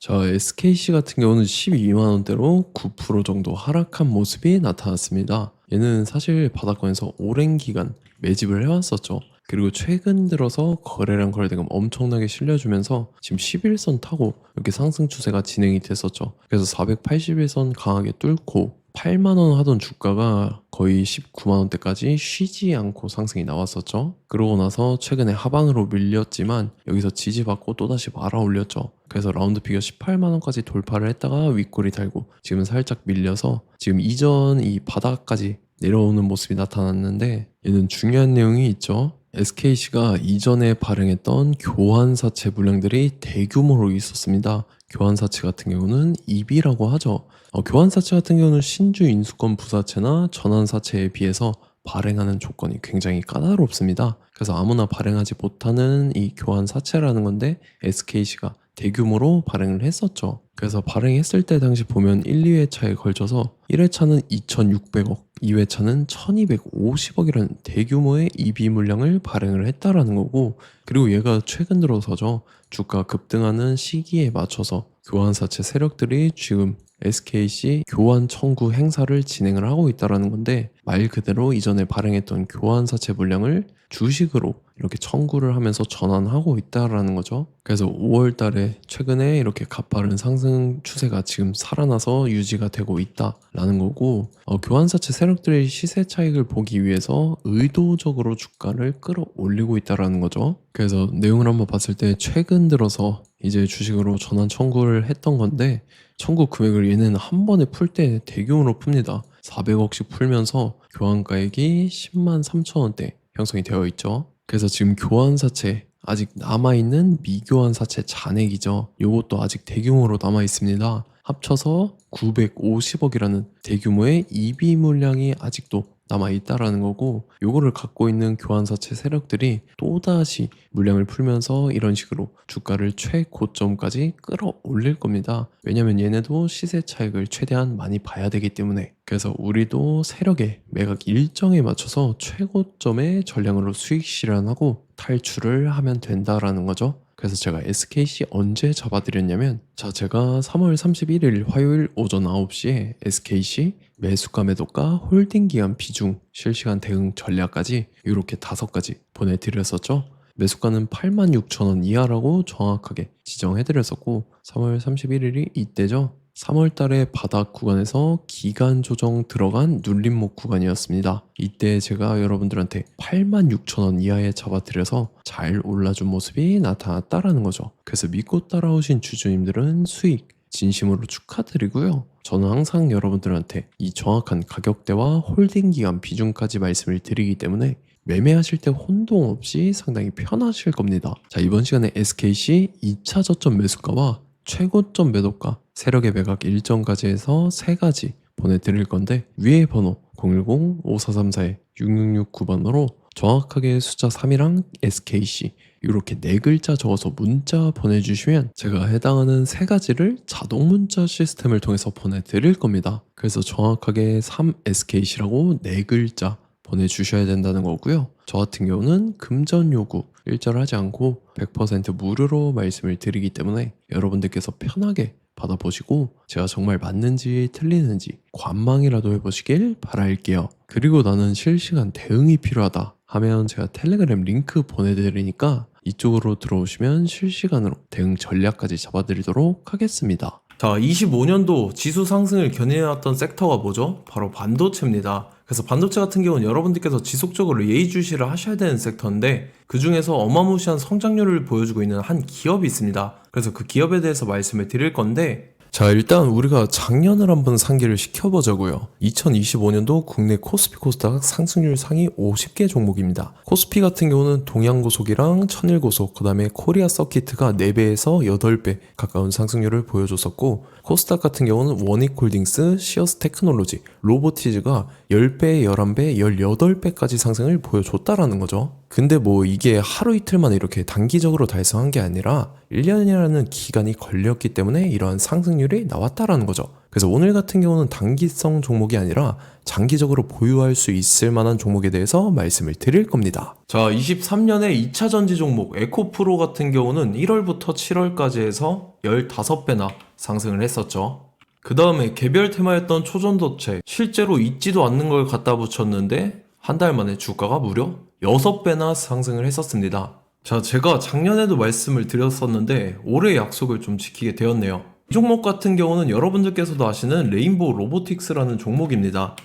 자, SKC 같은 경우는 12만 원대로 9% 정도 하락한 모습이 나타났습니다. 얘는 사실 바닥권에서 오랜 기간 매집을 해왔었죠. 그리고 최근 들어서 거래량 거래대금 엄청나게 실려주면서 지금 11선 타고 이렇게 상승 추세가 진행이 됐었죠. 그래서 481선 강하게 뚫고 8만 원 하던 주가가 거의 19만 원대까지 쉬지 않고 상승이 나왔었죠. 그러고 나서 최근에 하방으로 밀렸지만 여기서 지지받고 또다시 말아 올렸죠. 그래서 라운드 피겨 18만 원까지 돌파를 했다가 윗꼬리 달고 지금 살짝 밀려서 지금 이전 이 바닥까지 내려오는 모습이 나타났는데, 얘는 중요한 내용이 있죠. SKC가 이전에 발행했던 교환사채 물량들이 대규모로 있었습니다. 교환사채 같은 경우는 EB라고 하죠. 교환사채 같은 경우는 신주 인수권 부사채나 전환사채에 비해서 발행하는 조건이 굉장히 까다롭습니다. 그래서 아무나 발행하지 못하는 이 교환사채라는 건데 SKC가 대규모로 발행을 했었죠. 그래서 발행했을 때 당시 보면 1, 2회차에 걸쳐서 1회차는 2,600억, 2회차는 1,250억이라는 대규모의 EB 물량을 발행을 했다라는 거고, 그리고 얘가 최근 들어서죠. 주가 급등하는 시기에 맞춰서 교환사채 세력들이 지금 SKC 교환 청구 행사를 진행을 하고 있다라는 건데, 말 그대로 이전에 발행했던 교환사채 물량을 주식으로 이렇게 청구를 하면서 전환하고 있다라는 거죠. 그래서 5월 달에 최근에 이렇게 가파른 상승 추세가 지금 살아나서 유지가 되고 있다라는 거고, 교환사채 세력들의 시세 차익을 보기 위해서 의도적으로 주가를 끌어올리고 있다라는 거죠. 그래서 내용을 한번 봤을 때 최근 들어서 이제 주식으로 전환 청구를 했던 건데, 청구 금액을 얘는 한 번에 풀 때 대규모로 풉니다. 400억씩 풀면서 교환가액이 10만 3천 원대 형성이 되어 있죠. 그래서 지금 교환사채 아직 남아있는 미교환사채 잔액이죠. 이것도 아직 대규모로 남아있습니다. 합쳐서 950억이라는 대규모의 EB 물량이 아직도 남아있다라는 거고, 요거를 갖고 있는 교환사채 세력들이 또다시 물량을 풀면서 이런 식으로 주가를 최고점까지 끌어올릴 겁니다. 왜냐면 얘네도 시세 차익을 최대한 많이 봐야 되기 때문에. 그래서 우리도 세력의 매각 일정에 맞춰서 최고점의 전량으로 수익 실현하고 탈출을 하면 된다라는 거죠. 그래서 제가 SKC 언제 잡아드렸냐면, 자, 제가 3월 31일 화요일 오전 9시에 SKC 매수가 매도가 홀딩 기간 비중 실시간 대응 전략까지 이렇게 5가지 보내드렸었죠. 매수가는 86,000원 이하라고 정확하게 지정해드렸었고, 3월 31일이 이때죠. 3월 달에 바닥 구간에서 기간 조정 들어간 눌림목 구간이었습니다. 이때 제가 여러분들한테 86,000원 이하에 잡아드려서 잘 올라준 모습이 나타났다라는 거죠. 그래서 믿고 따라오신 주주님들은 수익 진심으로 축하드리고요. 저는 항상 여러분들한테 이 정확한 가격대와 홀딩 기간 비중까지 말씀을 드리기 때문에 매매하실 때 혼동 없이 상당히 편하실 겁니다. 자, 이번 시간에 SKC 2차 저점 매수가와 최고점 매도가, 세력의 매각 일정까지 해서 3가지 보내드릴 건데, 위에 번호 010-5434-6669번으로 정확하게 숫자 3이랑 SKC 이렇게 4글자 적어서 문자 보내주시면 제가 해당하는 3가지를 자동 문자 시스템을 통해서 보내드릴 겁니다. 그래서 정확하게 3SKC라고 4글자 보내주셔야 된다는 거고요. 저 같은 경우는 금전 요구 일절하지 않고 100% 무료로 말씀을 드리기 때문에 여러분들께서 편하게 받아보시고 제가 정말 맞는지 틀리는지 관망이라도 해보시길 바랄게요. 그리고 나는 실시간 대응이 필요하다 하면 제가 텔레그램 링크 보내드리니까 이쪽으로 들어오시면 실시간으로 대응 전략까지 잡아드리도록 하겠습니다. 자, 25년도 지수 상승을 견인해왔던 섹터가 뭐죠? 바로 반도체입니다. 그래서 반도체 같은 경우는 여러분들께서 지속적으로 예의주시를 하셔야 되는 섹터인데, 그 중에서 어마무시한 성장률을 보여주고 있는 한 기업이 있습니다. 그래서 그 기업에 대해서 말씀을 드릴 건데, 자, 일단 우리가 작년을 한번 상기를 시켜보자고요. 2025년도 국내 코스피 코스닥 상승률 상위 50개 종목입니다. 코스피 같은 경우는 동양고속이랑 천일고속, 그 다음에 코리아 서키트가 4배에서 8배 가까운 상승률을 보여줬었고, 코스닥 같은 경우는 원익홀딩스, 시어스 테크놀로지, 로보티즈가 10배, 11배, 18배까지 상승을 보여줬다라는 거죠. 근데 뭐 이게 하루 이틀 만에 이렇게 단기적으로 달성한 게 아니라 1년이라는 기간이 걸렸기 때문에 이러한 상승률이 나왔다라는 거죠. 그래서 오늘 같은 경우는 단기성 종목이 아니라 장기적으로 보유할 수 있을 만한 종목에 대해서 말씀을 드릴 겁니다. 자, 23년에 2차 전지 종목 에코프로 같은 경우는 1월부터 7월까지 해서 15배나 상승을 했었죠. 그 다음에 개별 테마였던 초전도체, 실제로 있지도 않는 걸 갖다 붙였는데 한 달 만에 주가가 무려 6배나 상승을 했었습니다. 자, 제가 작년에도 말씀을 드렸었는데 올해 약속을 좀 지키게 되었네요. 이 종목 같은 경우는 여러분들께서도 아시는 레인보우 로보틱스라는 종목입니다.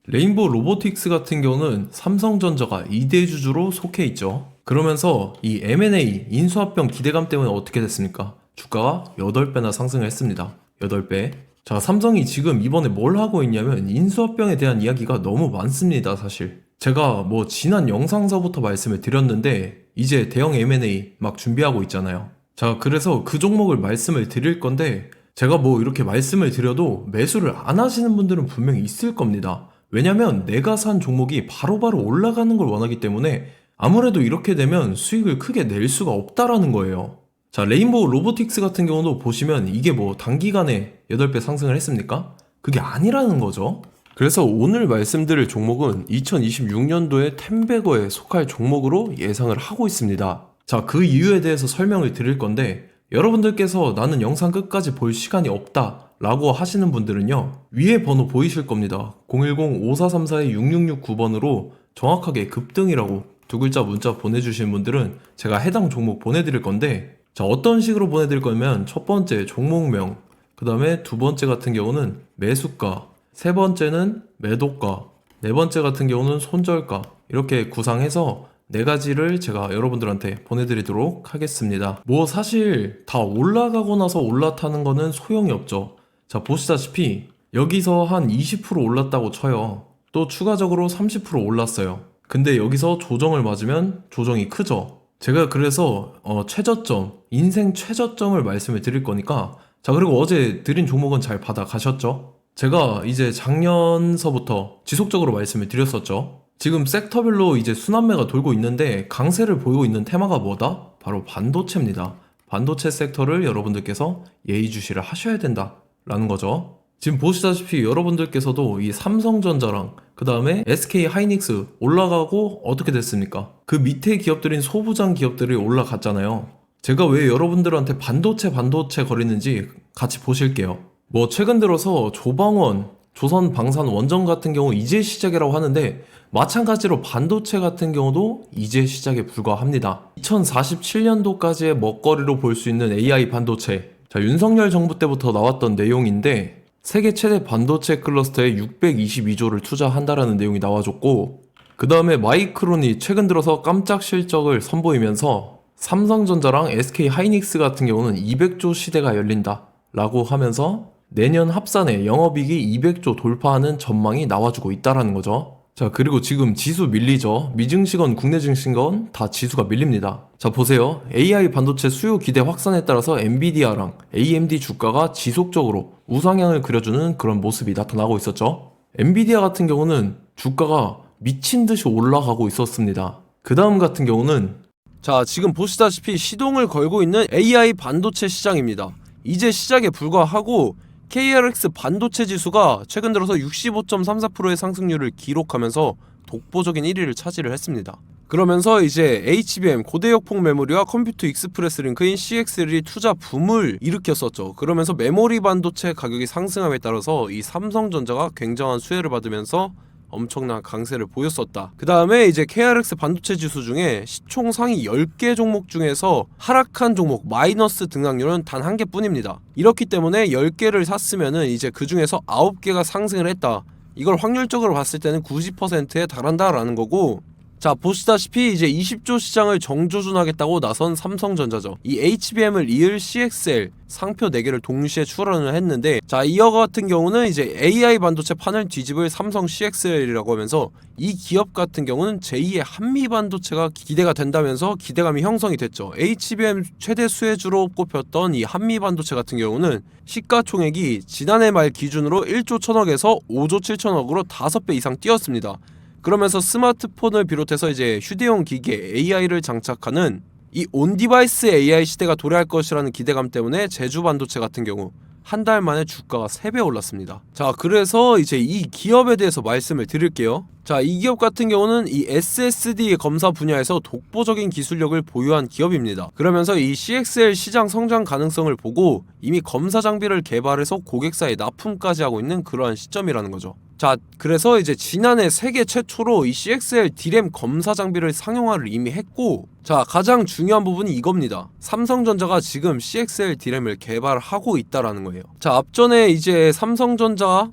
레인보우 로보틱스 같은 경우는 삼성전자가 2대 주주로 속해 있죠. 그러면서 이 M&A 인수합병 기대감 때문에 어떻게 됐습니까? 주가가 8배나 상승을 했습니다. 8배. 자, 삼성이 지금 이번에 뭘 하고 있냐면 인수합병에 대한 이야기가 너무 많습니다, 사실. 제가 뭐 지난 영상서부터 말씀을 드렸는데 이제 대형 M&A 막 준비하고 있잖아요. 자, 그래서 그 종목을 말씀을 드릴 건데 제가 뭐 이렇게 말씀을 드려도 매수를 안 하시는 분들은 분명히 있을 겁니다. 왜냐면 내가 산 종목이 바로바로 올라가는 걸 원하기 때문에 아무래도 이렇게 되면 수익을 크게 낼 수가 없다라는 거예요. 자, 레인보우 로보틱스 같은 경우도 보시면 이게 뭐 단기간에 8배 상승을 했습니까? 그게 아니라는 거죠. 그래서 오늘 말씀드릴 종목은 2026년도에 템베거에 속할 종목으로 예상을 하고 있습니다. 자, 그 이유에 대해서 설명을 드릴 건데 여러분들께서 나는 영상 끝까지 볼 시간이 없다 라고 하시는 분들은요, 위에 번호 보이실 겁니다. 010-5434-6669번으로 정확하게 급등이라고 두 글자 문자 보내주시는 분들은 제가 해당 종목 보내드릴 건데, 자, 어떤 식으로 보내드릴 거냐면 첫 번째 종목명, 그 다음에 두 번째 같은 경우는 매수가, 세 번째는 매도가, 네 번째 같은 경우는 손절가, 이렇게 구상해서 네 가지를 제가 여러분들한테 보내드리도록 하겠습니다. 뭐 사실 다 올라가고 나서 올라타는 거는 소용이 없죠. 자, 보시다시피 여기서 한 20% 올랐다고 쳐요. 또 추가적으로 30% 올랐어요. 근데 여기서 조정을 맞으면 조정이 크죠. 제가 그래서 최저점, 인생 최저점을 말씀을 드릴 거니까, 자, 그리고 어제 드린 종목은 잘 받아 가셨죠? 제가 이제 작년서부터 지속적으로 말씀을 드렸었죠. 지금 섹터별로 이제 순환매가 돌고 있는데 강세를 보이고 있는 테마가 뭐다? 바로 반도체입니다. 반도체 섹터를 여러분들께서 예의주시를 하셔야 된다 라는 거죠. 지금 보시다시피 여러분들께서도 이 삼성전자랑 그 다음에 SK 하이닉스 올라가고 어떻게 됐습니까? 그 밑에 기업들인 소부장 기업들이 올라갔잖아요. 제가 왜 여러분들한테 반도체 거리는지 같이 보실게요. 뭐 최근 들어서 조방원, 조선방산 원전 같은 경우 이제 시작이라고 하는데 마찬가지로 반도체 같은 경우도 이제 시작에 불과합니다. 2047년도까지의 먹거리로 볼 수 있는 AI 반도체. 자, 윤석열 정부 때부터 나왔던 내용인데 세계 최대 반도체 클러스터에 622조를 투자한다라는 내용이 나와줬고, 그 다음에 마이크론이 최근 들어서 깜짝 실적을 선보이면서 삼성전자랑 SK 하이닉스 같은 경우는 200조 시대가 열린다 라고 하면서 내년 합산에 영업이익이 200조 돌파하는 전망이 나와주고 있다라는 거죠. 자, 그리고 지금 지수 밀리죠. 미증시건 국내 증시건 다 지수가 밀립니다. 자, 보세요. AI 반도체 수요 기대 확산에 따라서 엔비디아랑 AMD 주가가 지속적으로 우상향을 그려주는 그런 모습이 나타나고 있었죠. 엔비디아 같은 경우는 주가가 미친 듯이 올라가고 있었습니다. 그 다음 같은 경우는, 자, 지금 보시다시피 시동을 걸고 있는 AI 반도체 시장입니다. 이제 시작에 불과하고 KRX 반도체 지수가 최근 들어서 65.34%의 상승률을 기록하면서 독보적인 1위를 차지를 했습니다. 그러면서 이제 HBM 고대역폭 메모리와 컴퓨터 익스프레스 링크인 CXL이 투자 붐을 일으켰었죠. 그러면서 메모리 반도체 가격이 상승함에 따라서 이 삼성전자가 굉장한 수혜를 받으면서 엄청난 강세를 보였었다. 그 다음에 이제 KRX 반도체 지수 중에 시총 상위 10개 종목 중에서 하락한 종목 마이너스 등락률은 단 한 개뿐입니다. 이렇기 때문에 10개를 샀으면은 이제 그 중에서 9개가 상승을 했다. 이걸 확률적으로 봤을 때는 90%에 달한다라는 거고, 자, 보시다시피 이제 20조 시장을 정조준하겠다고 나선 삼성전자죠. 이 HBM을 이을 CXL 상표 4개를 동시에 출원을 했는데, 자, 이어 같은 경우는 이제 AI 반도체 판을 뒤집을 삼성 CXL이라고 하면서 이 기업 같은 경우는 제2의 한미 반도체가 기대가 된다면서 기대감이 형성이 됐죠. HBM 최대 수혜주로 꼽혔던 이 한미 반도체 같은 경우는 시가총액이 지난해 말 기준으로 1조 1000억에서 5조 7천억으로 5배 이상 뛰었습니다. 그러면서 스마트폰을 비롯해서 이제 휴대용 기기에 AI를 장착하는 이 온디바이스 AI 시대가 도래할 것이라는 기대감 때문에 제주 반도체 같은 경우, 한 달 만에 주가가 3배 올랐습니다. 자, 그래서 이제 이 기업에 대해서 말씀을 드릴게요. 자, 이 기업 같은 경우는 이 SSD 검사 분야에서 독보적인 기술력을 보유한 기업입니다. 그러면서 이 CXL 시장 성장 가능성을 보고 이미 검사 장비를 개발해서 고객사에 납품까지 하고 있는 그러한 시점이라는 거죠. 자, 그래서 이제 지난해 세계 최초로 이 CXL D램 검사 장비를 상용화를 이미 했고, 자, 가장 중요한 부분이 이겁니다. 삼성전자가 지금 CXL D램을 개발하고 있다라는 거예요. 자, 앞전에 이제 삼성전자가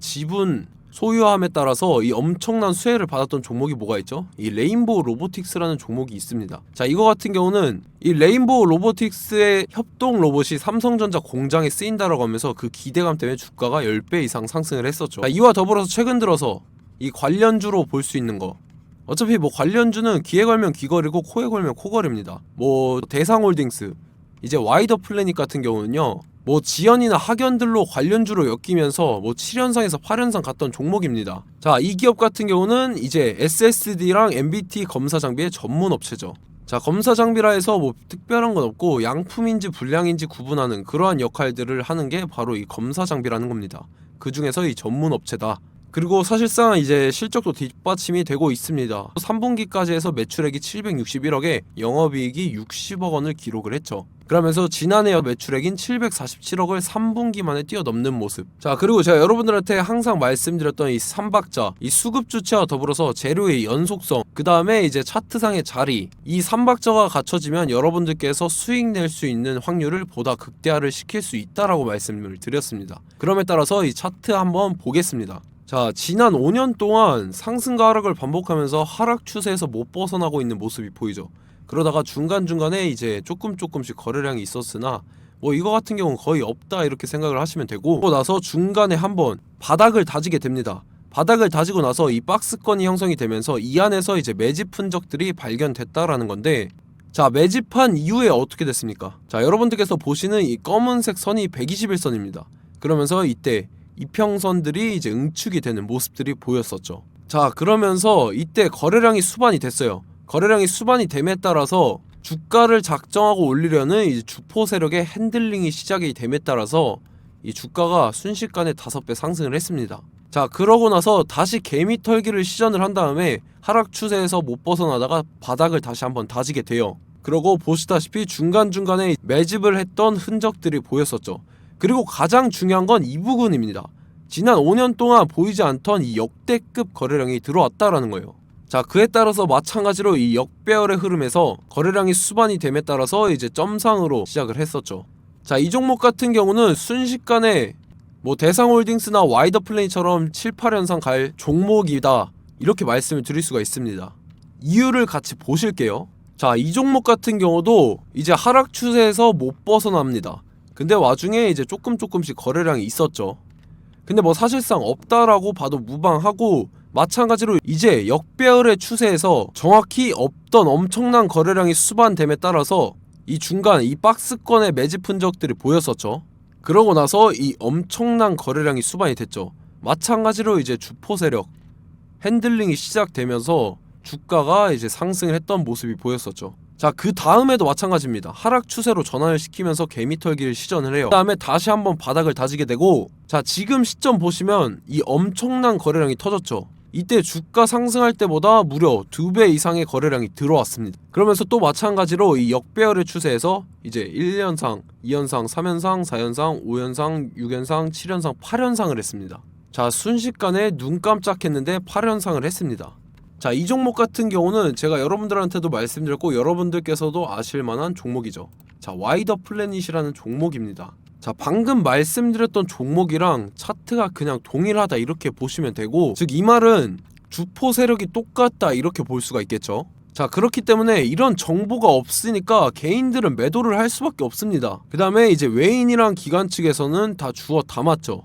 지분 소유함에 따라서 이 엄청난 수혜를 받았던 종목이 뭐가 있죠? 이 레인보우 로보틱스라는 종목이 있습니다. 자, 이거 같은 경우는 이 레인보우 로보틱스의 협동 로봇이 삼성전자 공장에 쓰인다라고 하면서 그 기대감 때문에 주가가 10배 이상 상승을 했었죠. 자, 이와 더불어서 최근 들어서 이 관련주로 볼 수 있는 거, 어차피 뭐 관련주는 귀에 걸면 귀걸이고 코에 걸면 코걸입니다. 뭐 대상홀딩스, 이제 와이더 플래닛 같은 경우는요, 뭐 지연이나 학연들로 관련주로 엮이면서 뭐 7연상에서 8연상 갔던 종목입니다. 자, 이 기업 같은 경우는 이제 SSD랑 MBT 검사 장비의 전문 업체죠. 자, 검사 장비라 해서 뭐 특별한 건 없고 양품인지 불량인지 구분하는 그러한 역할들을 하는 게 바로 이 검사 장비라는 겁니다. 그 중에서 이 전문 업체다. 그리고 사실상 이제 실적도 뒷받침이 되고 있습니다. 3분기까지 해서 매출액이 761억에 영업이익이 60억 원을 기록을 했죠. 그러면서 지난해 매출액인 747억을 3분기 만에 뛰어넘는 모습. 자, 그리고 제가 여러분들한테 항상 말씀드렸던 이 3박자, 이 수급 주체와 더불어서 재료의 연속성, 그 다음에 이제 차트상의 자리, 이 3박자가 갖춰지면 여러분들께서 수익 낼 수 있는 확률을 보다 극대화를 시킬 수 있다라고 말씀을 드렸습니다. 그럼에 따라서 이 차트 한번 보겠습니다. 자, 지난 5년 동안 상승과 하락을 반복하면서 하락 추세에서 못 벗어나고 있는 모습이 보이죠. 그러다가 중간중간에 이제 조금씩 거래량이 있었으나 뭐 이거 같은 경우는 거의 없다 이렇게 생각을 하시면 되고, 그러고 나서 중간에 한번 바닥을 다지게 됩니다. 바닥을 다지고 나서 이 박스권이 형성이 되면서 이 안에서 이제 매집 흔적들이 발견됐다라는 건데, 자, 매집한 이후에 어떻게 됐습니까? 자, 여러분들께서 보시는 이 검은색 선이 121선입니다. 그러면서 이때 이평선들이 이제 응축이 되는 모습들이 보였었죠. 자, 그러면서 이때 거래량이 수반이 됐어요. 거래량이 수반이 됨에 따라서 주가를 작정하고 올리려는 이제 주포 세력의 핸들링이 시작이 됨에 따라서 이 주가가 순식간에 5배 상승을 했습니다. 자, 그러고 나서 다시 개미 털기를 시전을 한 다음에 하락 추세에서 못 벗어나다가 바닥을 다시 한번 다지게 돼요. 그러고 보시다시피 중간중간에 매집을 했던 흔적들이 보였었죠. 그리고 가장 중요한 건 이 부분입니다. 지난 5년 동안 보이지 않던 이 역대급 거래량이 들어왔다라는 거예요. 자, 그에 따라서 마찬가지로 이 역배열의 흐름에서 거래량이 수반이 됨에 따라서 이제 점상으로 시작을 했었죠. 자, 이 종목 같은 경우는 순식간에 뭐 대상홀딩스나 와이더 플래닛처럼 7, 8연상 갈 종목이다 이렇게 말씀을 드릴 수가 있습니다. 이유를 같이 보실게요. 자, 이 종목 같은 경우도 이제 하락 추세에서 못 벗어납니다. 근데 와중에 이제 조금씩 거래량이 있었죠. 근데 뭐 사실상 없다라고 봐도 무방하고, 마찬가지로 이제 역배열의 추세에서 정확히 없던 엄청난 거래량이 수반됨에 따라서 이 중간 이 박스권의 매집 흔적들이 보였었죠. 그러고 나서 이 엄청난 거래량이 수반이 됐죠. 마찬가지로 이제 주포 세력 핸들링이 시작되면서 주가가 이제 상승을 했던 모습이 보였었죠. 자, 그 다음에도 마찬가지입니다. 하락 추세로 전환을 시키면서 개미털기를 시전을 해요. 그 다음에 다시 한번 바닥을 다지게 되고, 자, 지금 시점 보시면 이 엄청난 거래량이 터졌죠. 이때 주가 상승할 때보다 무려 2배 이상의 거래량이 들어왔습니다. 그러면서 또 마찬가지로 이 역배열의 추세에서 이제 1연상, 2연상, 3연상, 4연상, 5연상, 6연상, 7연상, 8연상을 했습니다. 자, 순식간에 눈 깜짝했는데 8연상을 했습니다. 자, 이 종목 같은 경우는 제가 여러분들한테도 말씀드렸고 여러분들께서도 아실만한 종목이죠. 자, 와이더 플래닛이라는 종목입니다. 자, 방금 말씀드렸던 종목이랑 차트가 그냥 동일하다 이렇게 보시면 되고, 즉 이 말은 주포 세력이 똑같다 이렇게 볼 수가 있겠죠. 자, 그렇기 때문에 이런 정보가 없으니까 개인들은 매도를 할 수밖에 없습니다. 그 다음에 이제 외인이랑 기관 측에서는 다 주워 담았죠.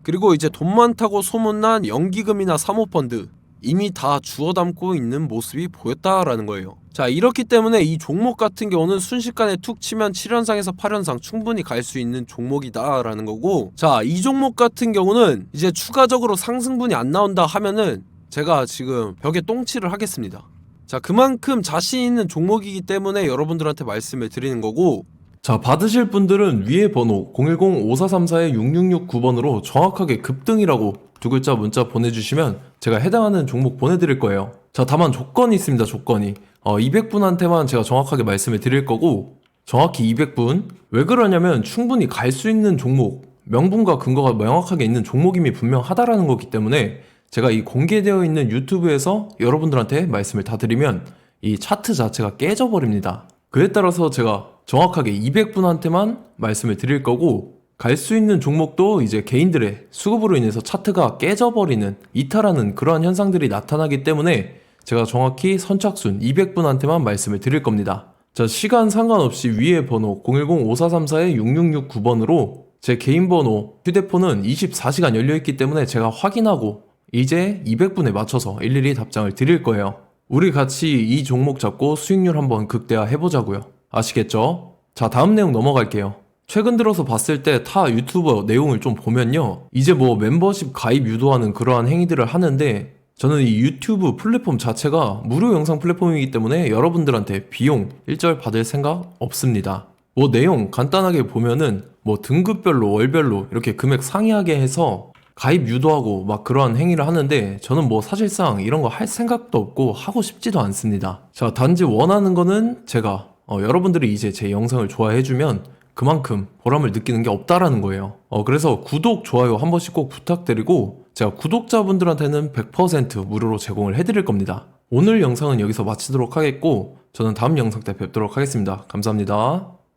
그리고 이제 돈 많다고 소문난 연기금이나 사모펀드 이미 다 주워 담고 있는 모습이 보였다라는 거예요. 자, 이렇기 때문에 이 종목 같은 경우는 순식간에 툭 치면 7연상에서 8연상 충분히 갈 수 있는 종목이다 라는 거고, 자, 이 종목 같은 경우는 이제 추가적으로 상승분이 안 나온다 하면은 제가 지금 벽에 똥칠을 하겠습니다. 자, 그만큼 자신 있는 종목이기 때문에 여러분들한테 말씀을 드리는 거고, 자, 받으실 분들은 위에 번호 010-5434-6669번으로 정확하게 급등이라고 두 글자 문자 보내주시면 제가 해당하는 종목 보내드릴 거예요. 자, 다만 조건이 있습니다. 조건이 200분한테만 제가 정확하게 말씀을 드릴 거고, 정확히 200분. 왜 그러냐면 충분히 갈 수 있는 종목, 명분과 근거가 명확하게 있는 종목임이 분명하다라는 거기 때문에 제가 이 공개되어 있는 유튜브에서 여러분들한테 말씀을 다 드리면 이 차트 자체가 깨져버립니다. 그에 따라서 제가 정확하게 200분한테만 말씀을 드릴 거고, 갈 수 있는 종목도 이제 개인들의 수급으로 인해서 차트가 깨져버리는, 이탈하는 그러한 현상들이 나타나기 때문에 제가 정확히 선착순 200분한테만 말씀을 드릴 겁니다. 자, 시간 상관없이 위에 번호 010-5434-6669번으로 제 개인 번호, 휴대폰은 24시간 열려있기 때문에 제가 확인하고 이제 200분에 맞춰서 일일이 답장을 드릴 거예요. 우리 같이 이 종목 잡고 수익률 한번 극대화 해보자고요. 아시겠죠? 자, 다음 내용 넘어갈게요. 최근 들어서 봤을 때 타 유튜버 내용을 좀 보면요, 이제 뭐 멤버십 가입 유도하는 그러한 행위들을 하는데, 저는 이 유튜브 플랫폼 자체가 무료 영상 플랫폼이기 때문에 여러분들한테 비용 일절 받을 생각 없습니다. 뭐 내용 간단하게 보면은 뭐 등급별로 월별로 이렇게 금액 상이하게 해서 가입 유도하고 막 그러한 행위를 하는데, 저는 뭐 사실상 이런 거 할 생각도 없고 하고 싶지도 않습니다. 자, 단지 원하는 거는 제가 여러분들이 이제 제 영상을 좋아해주면 그만큼 보람을 느끼는 게 없다라는 거예요. 그래서 구독, 좋아요 한 번씩 꼭 부탁드리고, 제가 구독자분들한테는 100% 무료로 제공을 해드릴 겁니다. 오늘 영상은 여기서 마치도록 하겠고, 저는 다음 영상 때 뵙도록 하겠습니다. 감사합니다.